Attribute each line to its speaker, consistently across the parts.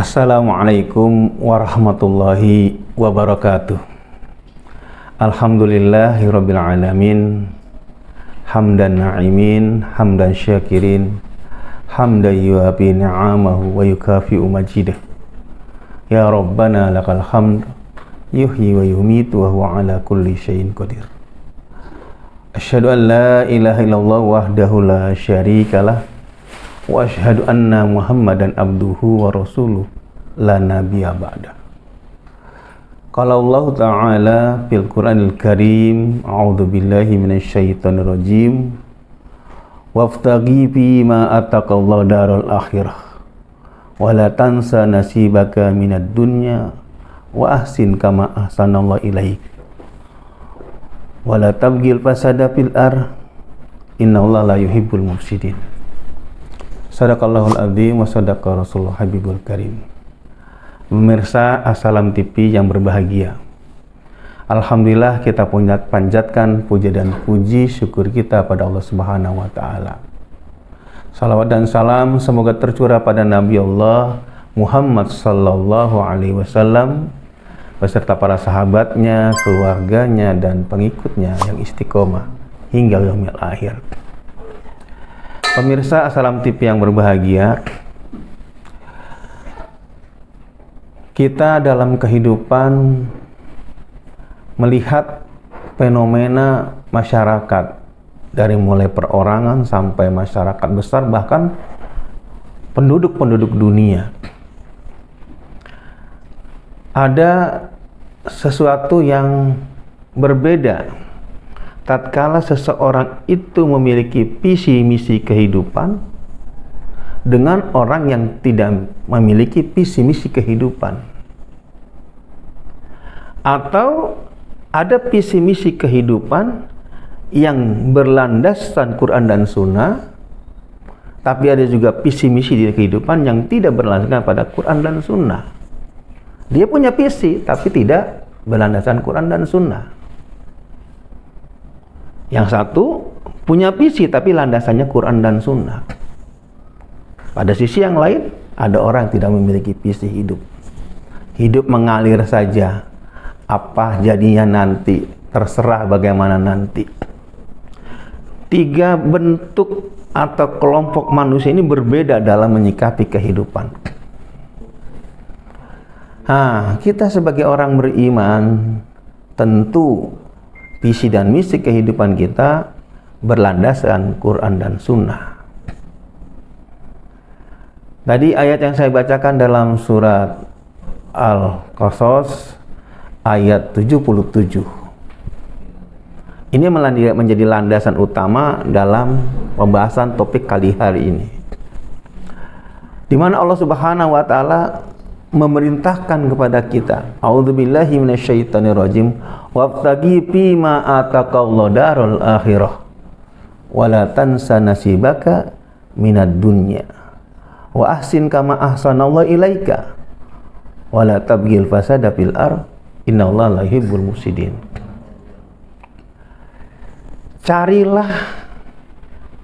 Speaker 1: Assalamualaikum warahmatullahi wabarakatuh. Alhamdulillahirabbil alamin. Hamdan na'imin, hamdan syakirin, hamdan yuafi ni'amahu wa yukafi'u majidah. Ya Rabbana lakal hamd, yuhyi wa yumitu wa huwa ala kulli syai'in qadir. Asyhadu an la ilaha illallah wahdahu la syarikalah wa asyhadu anna Muhammadan abduhu wa rasuluh la nabiyya ba'da. Qala Allah Ta'ala fil Qur'anil Karim, a'udzu billahi minasyaitonir rajim. Waftaghi fi ma ataqallahu darul akhirah wa la tansa nasibaka minad dunya wa ahsin kama ahsanallahu ilaik wa la tabghil fasada fil ardh innallaha la yuhibbul mufsidin. Sadaqallahul adzim wa sadaqa Rasulullah Habibul Karim. Pemirsa Assalam TV yang berbahagia, alhamdulillah kita panjatkan puja dan puji syukur kita pada Allah Subhanahu wa taala. Salawat dan salam semoga tercurah pada Nabi Allah Muhammad sallallahu alaihi wasallam beserta para sahabatnya, keluarganya dan pengikutnya yang istiqomah hingga yaumil akhir. Pemirsa Assalam TV yang berbahagia, kita dalam kehidupan melihat fenomena masyarakat dari mulai perorangan sampai masyarakat besar, bahkan penduduk-penduduk dunia. Ada sesuatu yang berbeda tatkala seseorang itu memiliki visi misi kehidupan dengan orang yang tidak memiliki visi misi kehidupan, atau ada visi misi kehidupan yang berlandaskan Quran dan Sunnah, tapi ada juga visi misi di kehidupan yang tidak berlandaskan pada Quran dan Sunnah. Dia punya visi tapi tidak berlandaskan Quran dan Sunnah. Yang satu punya visi tapi landasannya Quran dan Sunnah. Pada sisi yang lain, ada orang yang tidak memiliki visi hidup. Hidup mengalir saja. Apa jadinya nanti, terserah bagaimana nanti. Tiga bentuk atau kelompok manusia ini berbeda dalam menyikapi kehidupan. Kita sebagai orang beriman, tentu visi dan misi kehidupan kita berlandaskan Quran dan Sunnah. Tadi ayat yang saya bacakan dalam surat Al-Qasas ayat 77. Ini menjadi landasan utama dalam pembahasan topik kali hari ini. Di mana Allah Subhanahu wa taala memerintahkan kepada kita, a'udzubillahi minasyaitonirrajim, wabtaghi fima ataqallahu darul akhirah wa la tansa nasibaka minad dunya wa ahsin kama ahsanallahu ilaika wa la tabghil fasada fil ardh innallaha la yuhibbul mufsidin. Carilah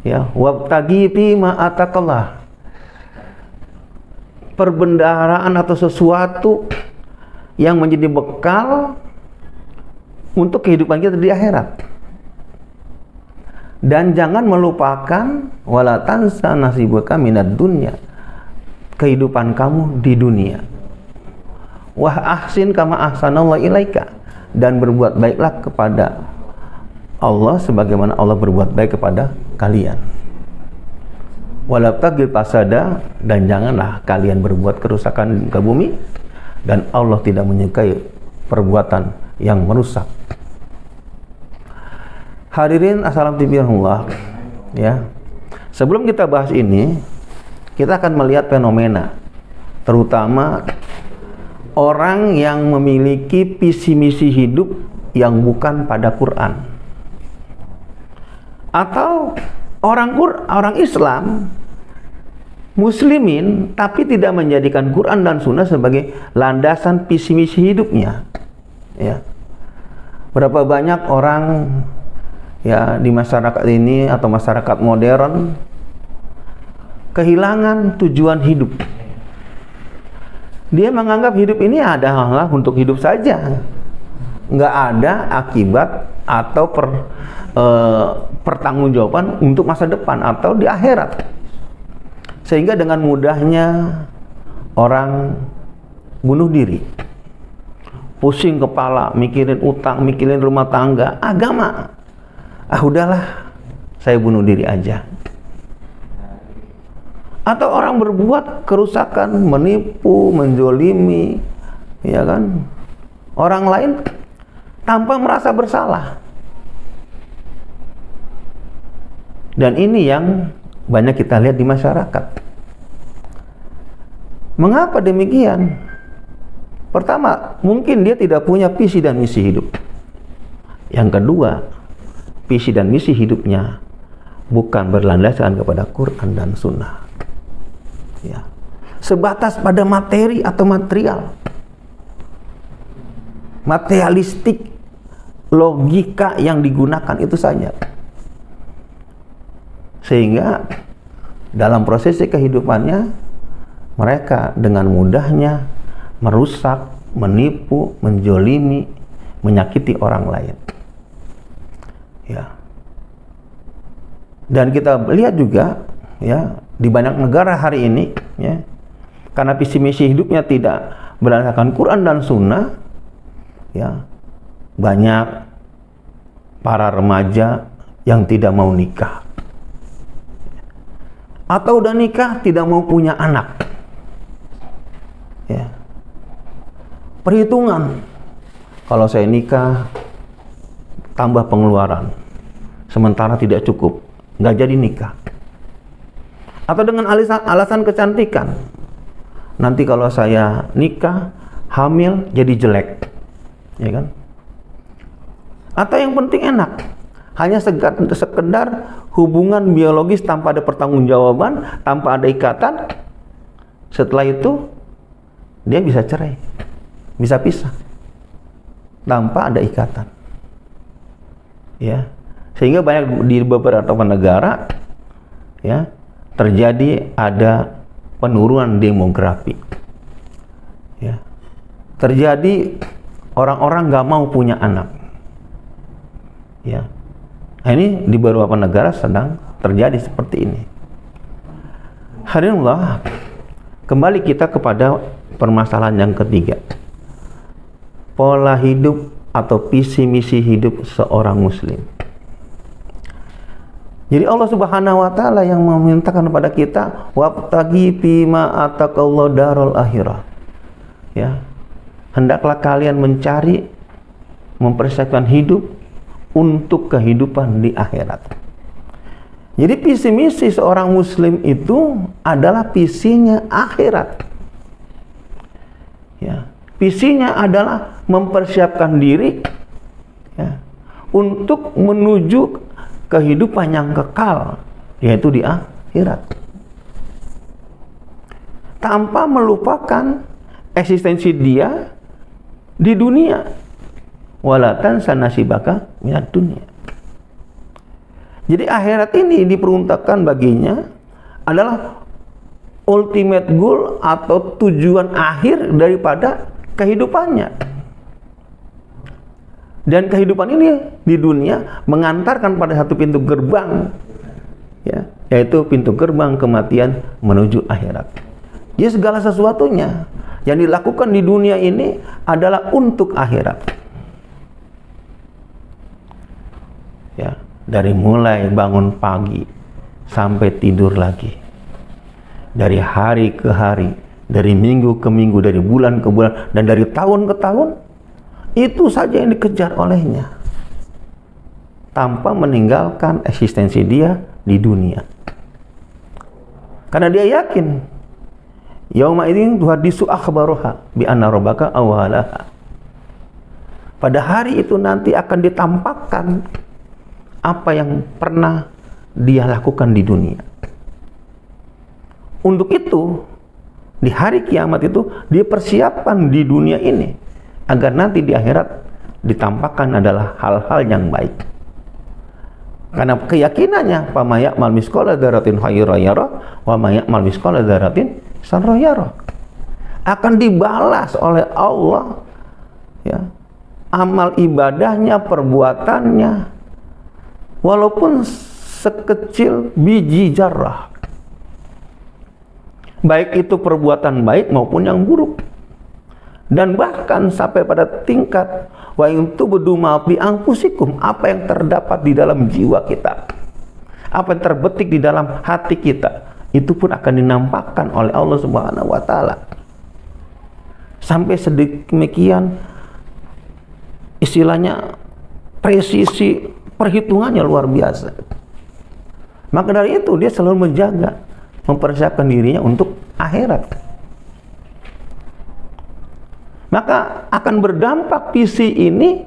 Speaker 1: ya, wabtaghi fima ataqallah, perbendaharaan atau sesuatu yang menjadi bekal untuk kehidupan kita di akhirat. Dan jangan melupakan wala tansa nasibaka minad dunya, kehidupan kamu di dunia. Wah ahsin kama ahsanallahu ilaika, dan berbuat baiklah kepada Allah sebagaimana Allah berbuat baik kepada kalian. Wala tagil pasada, dan janganlah kalian berbuat kerusakan ke bumi, dan Allah tidak menyukai perbuatan yang merusak. Hadirin Assalam TV Allah, ya. Sebelum kita bahas ini, kita akan melihat fenomena, terutama orang yang memiliki visi misi hidup yang bukan pada Quran, atau orang Islam muslimin tapi tidak menjadikan Quran dan Sunnah sebagai landasan visi misi hidupnya. Ya. Berapa banyak orang ya di masyarakat ini atau masyarakat modern kehilangan tujuan hidup. Dia menganggap hidup ini adalah untuk hidup saja, nggak ada akibat atau pertanggungjawaban untuk masa depan atau di akhirat. Sehingga dengan mudahnya orang bunuh diri, pusing kepala, mikirin utang, mikirin rumah tangga, agama. Udahlah, saya bunuh diri aja. Atau orang berbuat kerusakan, menipu, menjolimi, ya kan, orang lain tanpa merasa bersalah. Dan ini yang banyak kita lihat di masyarakat. Mengapa demikian? Pertama, mungkin dia tidak punya visi dan misi hidup. Yang kedua, visi dan misi hidupnya bukan berlandaskan kepada Quran dan Sunnah. Ya, sebatas pada materi atau material, materialistik, logika yang digunakan itu saja. Sehingga dalam prosesi kehidupannya mereka dengan mudahnya merusak, menipu, menjolimi, menyakiti orang lain. Ya. Dan kita lihat juga, ya, di banyak negara hari ini, ya, karena visi misi hidupnya tidak berdasarkan Quran dan Sunnah, ya, banyak para remaja yang tidak mau nikah, atau udah nikah tidak mau punya anak. Ya. Perhitungan, kalau saya nikah tambah pengeluaran, sementara tidak cukup, nggak jadi nikah. Atau dengan alasan kecantikan, nanti kalau saya nikah, hamil, jadi jelek, ya kan? Atau yang penting enak, hanya sekedar hubungan biologis tanpa ada pertanggungjawaban, tanpa ada ikatan. Setelah itu dia bisa cerai, bisa pisah, tanpa ada ikatan. Ya, sehingga banyak di beberapa negara, ya, terjadi ada penurunan demografi. Ya. Terjadi orang-orang nggak mau punya anak. Ya. Nah, ini di beberapa negara sedang terjadi seperti ini. Hadirin Allah, kembali kita kepada permasalahan yang ketiga. Pola hidup atau visi misi hidup seorang muslim. Jadi Allah Subhanahu wa taala yang memintakan kepada kita, wabtaghi fima ataqallahu darul akhirah. Ya. Hendaklah kalian mencari, mempersiapkan hidup untuk kehidupan di akhirat. Jadi visi misi seorang muslim itu adalah visinya akhirat. Ya. Visinya adalah mempersiapkan diri, ya, untuk menuju kehidupan yang kekal, yaitu di akhirat, tanpa melupakan eksistensi dia di dunia. Wala tansa nasibaka minad dunya. Jadi akhirat ini diperuntukkan baginya adalah ultimate goal atau tujuan akhir daripada kehidupannya. Dan kehidupan ini di dunia mengantarkan pada satu pintu gerbang, ya, yaitu pintu gerbang kematian menuju akhirat. Jadi segala sesuatunya yang dilakukan di dunia ini adalah untuk akhirat. Ya, dari mulai bangun pagi sampai tidur lagi, dari hari ke hari, dari minggu ke minggu, dari bulan ke bulan, dan dari tahun ke tahun. Itu saja yang dikejar olehnya, tanpa meninggalkan eksistensi dia di dunia. Karena dia yakin, yauma idzin tuhaddisu akhbaruha bi anna rabbaka awhalaha. Pada hari itu nanti akan ditampakkan apa yang pernah dia lakukan di dunia. Untuk itu, di hari kiamat itu dia persiapkan di dunia ini, agar nanti di akhirat ditampakkan adalah hal-hal yang baik. Karena keyakinannya, fa may ya'mal misqala dzarratin khairan yarah wa may ya'mal misqala dzarratin syarran yarah. akan dibalas oleh Allah, ya, amal ibadahnya, perbuatannya, walaupun sekecil biji zarrah, baik itu perbuatan baik maupun yang buruk. Dan bahkan sampai pada tingkat wa in tubdu ma fi anfusikum, apa yang terdapat di dalam jiwa kita, apa yang terbetik di dalam hati kita, itu pun akan dinampakkan oleh Allah Subhanahu wa taala. Sampai sedemikian istilahnya presisi perhitungannya luar biasa. Maka dari itu dia selalu menjaga, mempersiapkan dirinya untuk akhirat. Maka akan berdampak visi ini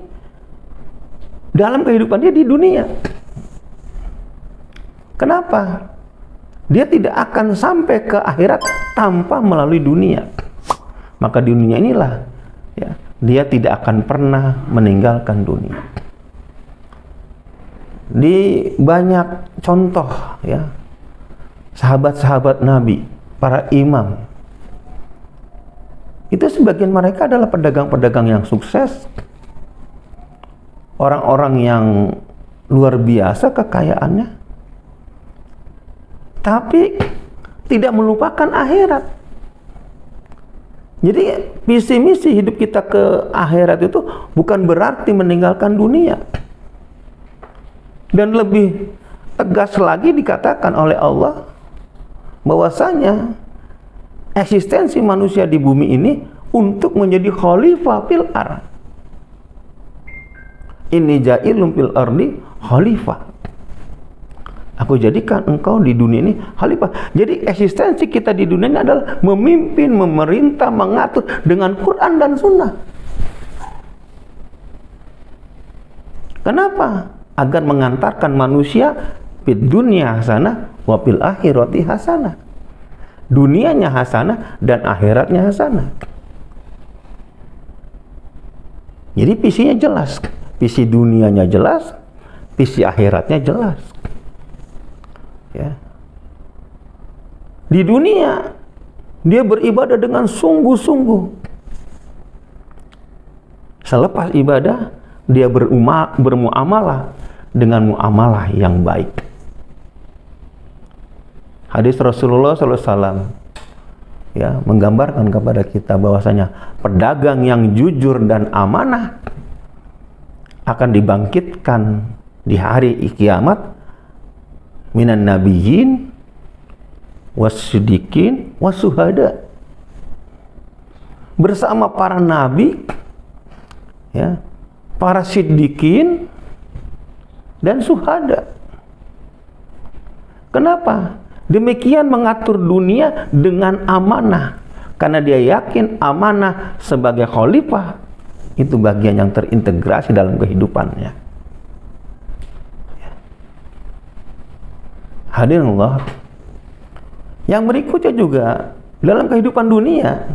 Speaker 1: dalam kehidupan dia di dunia. Kenapa? Dia tidak akan sampai ke akhirat tanpa melalui dunia. Maka di dunia inilah, ya, dia tidak akan pernah meninggalkan dunia. Di banyak contoh, ya, sahabat-sahabat Nabi, para imam, itu sebagian mereka adalah pedagang-pedagang yang sukses, orang-orang yang luar biasa kekayaannya, tapi tidak melupakan akhirat. Jadi visi misi hidup kita ke akhirat itu bukan berarti meninggalkan dunia. Dan lebih tegas lagi dikatakan oleh Allah bahwasanya eksistensi manusia di bumi ini untuk menjadi khalifah fil ard. Inni ja'ilun fil ardi khalifah. Aku jadikan engkau di dunia ini khalifah. Jadi eksistensi kita di dunia ini adalah memimpin, memerintah, mengatur dengan Quran dan Sunnah. Kenapa? Agar mengantarkan manusia fid dunya hasanah wa fil akhirati hasanah. Dunianya hasanah dan akhiratnya hasanah. Jadi visinya jelas, visi dunianya jelas, visi akhiratnya jelas. Ya. Di dunia dia beribadah dengan sungguh-sungguh. Selepas ibadah dia bermuamalah dengan muamalah yang baik. Hadis Rasulullah SAW, ya, menggambarkan kepada kita bahwasanya pedagang yang jujur dan amanah akan dibangkitkan di hari kiamat minan nabiyyin was-siddiqin was-syuhada, bersama para nabi, ya, para siddiqin dan syuhada. Kenapa? Demikian mengatur dunia dengan amanah, karena dia yakin amanah sebagai khalifah itu bagian yang terintegrasi dalam kehidupannya. Hadirin Allah, yang berikutnya juga dalam kehidupan dunia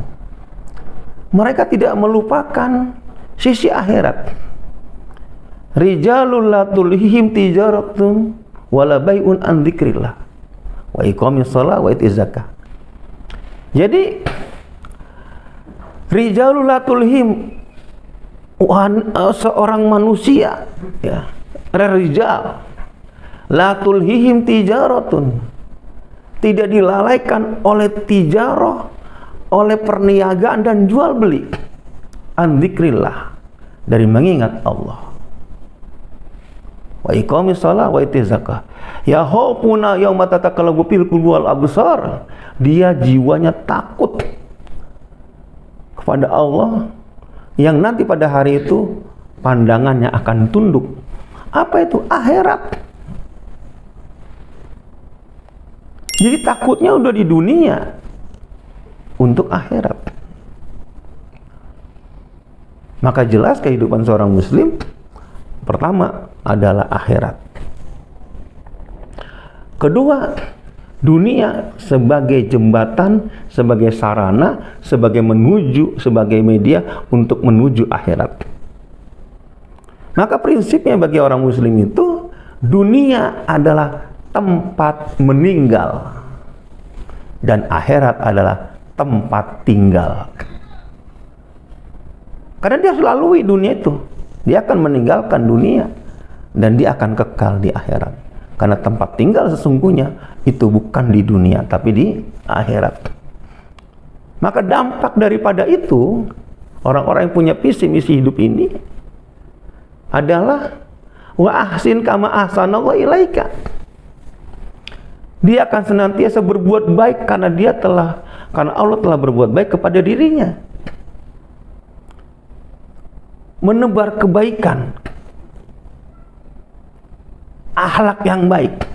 Speaker 1: mereka tidak melupakan sisi akhirat. Rijalul la tulhihim tijaratun wala bai'un an dzikrillah wa iqamis shalah wa itiz zakah. Jadi rijalul la tulhim, seorang manusia, ya, rijal la tulhihim tijaratun, tidak dilalaikan oleh tijarah, oleh perniagaan dan jual beli, an dzikrillah, dari mengingat Allah, wa iqamis shalah wa itiz zakah, ya khaufuna yauma tatakallabu fil qulubi wal absar, dia jiwanya takut kepada Allah yang nanti pada hari itu pandangannya akan tunduk. Apa itu? Akhirat. Jadi takutnya udah di dunia untuk akhirat. Maka jelas kehidupan seorang muslim pertama adalah akhirat. Kedua, dunia sebagai jembatan, sebagai sarana, sebagai media untuk menuju akhirat. Maka prinsipnya bagi orang muslim itu, dunia adalah tempat meninggal dan akhirat adalah tempat tinggal. Karena dia harus lalui dunia itu. Dia akan meninggalkan dunia dan dia akan kekal di akhirat. Karena tempat tinggal sesungguhnya itu bukan di dunia tapi di akhirat. Maka dampak daripada itu, orang-orang yang punya visi misi hidup ini adalah wa ahsin kama ahsanallahu ilaika. Dia akan senantiasa berbuat baik karena Allah telah berbuat baik kepada dirinya. Menebar kebaikan, akhlak yang baik.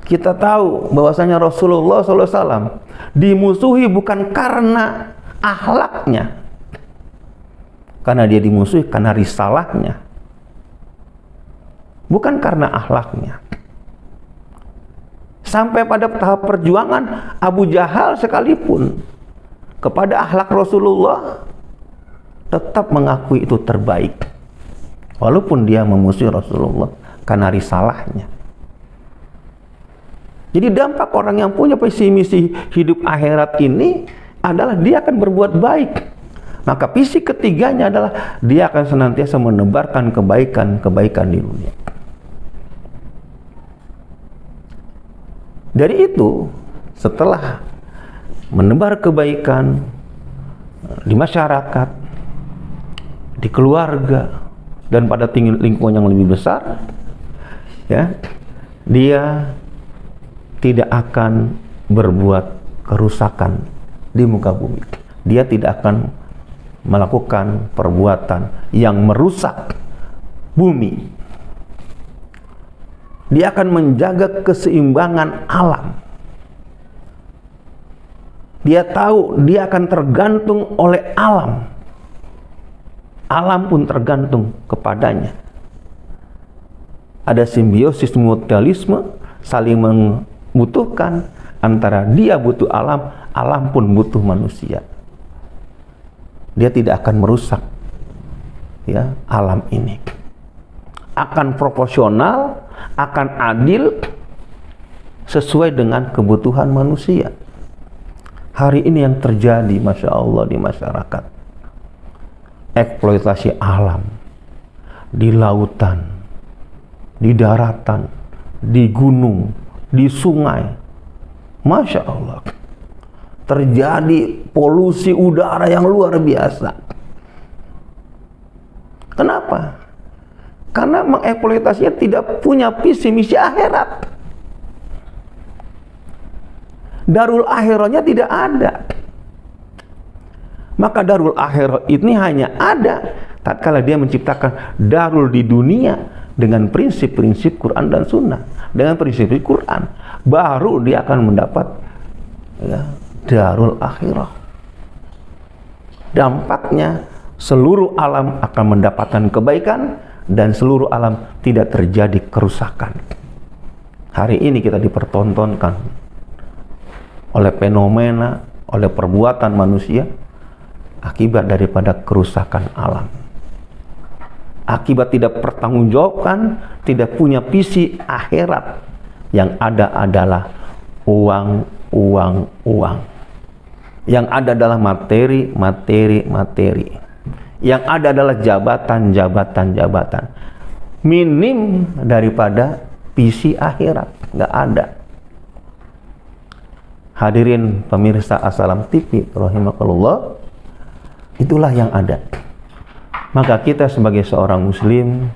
Speaker 1: Kita tahu bahwasanya Rasulullah SAW dimusuhi bukan karena akhlaknya, karena dia dimusuhi karena risalahnya, bukan karena akhlaknya. Sampai pada tahap perjuangan Abu Jahal sekalipun kepada akhlak Rasulullah tetap mengakui itu terbaik, walaupun dia memusuhi Rasulullah karena risalahnya. Jadi dampak orang yang punya visi misi hidup akhirat ini adalah dia akan berbuat baik. Maka visi ketiganya adalah dia akan senantiasa menebarkan kebaikan-kebaikan di dunia. Dari itu, setelah menebar kebaikan di masyarakat, di keluarga, dan pada lingkungan yang lebih besar, ya, dia tidak akan berbuat kerusakan di muka bumi. Dia tidak akan melakukan perbuatan yang merusak bumi. Dia akan menjaga keseimbangan alam. Dia tahu dia akan tergantung oleh alam. Alam pun tergantung kepadanya. Ada simbiosis mutualisme, saling membutuhkan, antara dia butuh alam, alam pun butuh manusia. Dia tidak akan merusak, ya, alam ini. Akan proporsional, akan adil, sesuai dengan kebutuhan manusia. Hari ini yang terjadi, Masya Allah, di masyarakat, eksploitasi alam, di lautan, di daratan, di gunung, di sungai. Masya Allah, terjadi polusi udara yang luar biasa. Kenapa? Karena mengeksploitasinya tidak punya visi misi akhirat. Darul akhiratnya tidak ada. Maka darul akhirat ini hanya ada tatkala dia menciptakan darul di dunia dengan prinsip-prinsip Quran dan Sunnah. Dengan prinsip Quran, baru dia akan mendapat, ya, darul akhirat. Dampaknya seluruh alam akan mendapatkan kebaikan dan seluruh alam tidak terjadi kerusakan. Hari ini kita dipertontonkan oleh fenomena, oleh perbuatan manusia akibat daripada kerusakan alam. Akibat tidak pertanggungjawabkan, tidak punya visi akhirat. Yang ada adalah uang. Yang ada adalah materi. Yang ada adalah jabatan. Minim daripada visi akhirat, nggak ada. Hadirin pemirsa Assalam TV rahimakumullah, itulah yang ada. Maka kita sebagai seorang muslim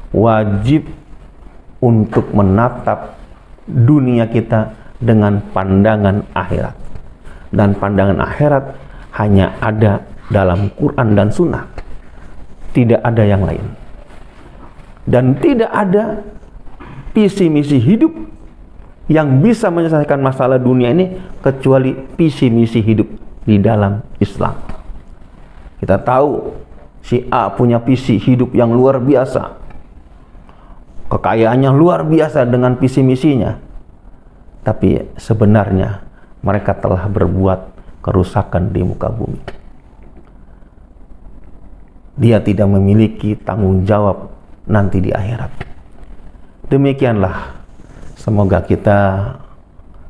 Speaker 1: wajib untuk menatap dunia kita dengan pandangan akhirat. Dan pandangan akhirat hanya ada dalam Quran dan Sunnah. Tidak ada yang lain. Dan tidak ada visi misi hidup yang bisa menyelesaikan masalah dunia ini kecuali visi misi hidup di dalam Islam. Kita tahu si A punya visi hidup yang luar biasa, kekayaannya luar biasa dengan visi misinya, tapi sebenarnya mereka telah berbuat kerusakan di muka bumi. Dia tidak memiliki tanggung jawab nanti di akhirat. Demikianlah, semoga kita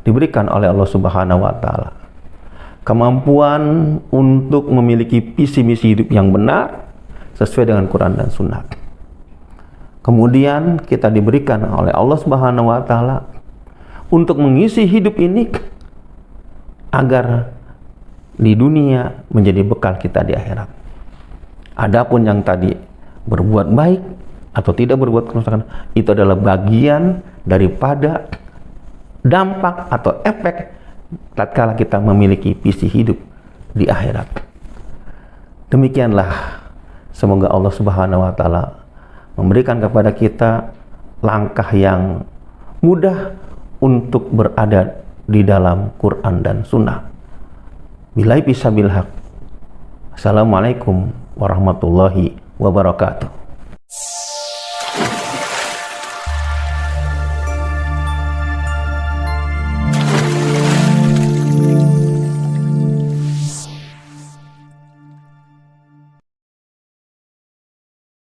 Speaker 1: diberikan oleh Allah Subhanahu wa Ta'ala kemampuan untuk memiliki visi misi hidup yang benar sesuai dengan Quran dan Sunnah. Kemudian kita diberikan oleh Allah Subhanahu wa Ta'ala untuk mengisi hidup ini agar di dunia menjadi bekal kita di akhirat. Adapun yang tadi berbuat baik atau tidak berbuat kerusakan, itu adalah bagian daripada dampak atau efek tatkala kita memiliki visi hidup di akhirat. Demikianlah, semoga Allah Subhanahu wa Ta'ala memberikan kepada kita langkah yang mudah untuk berada di dalam Quran dan Sunnah. Billahi bisabil haq. Assalamualaikum warahmatullahi wabarakatuh.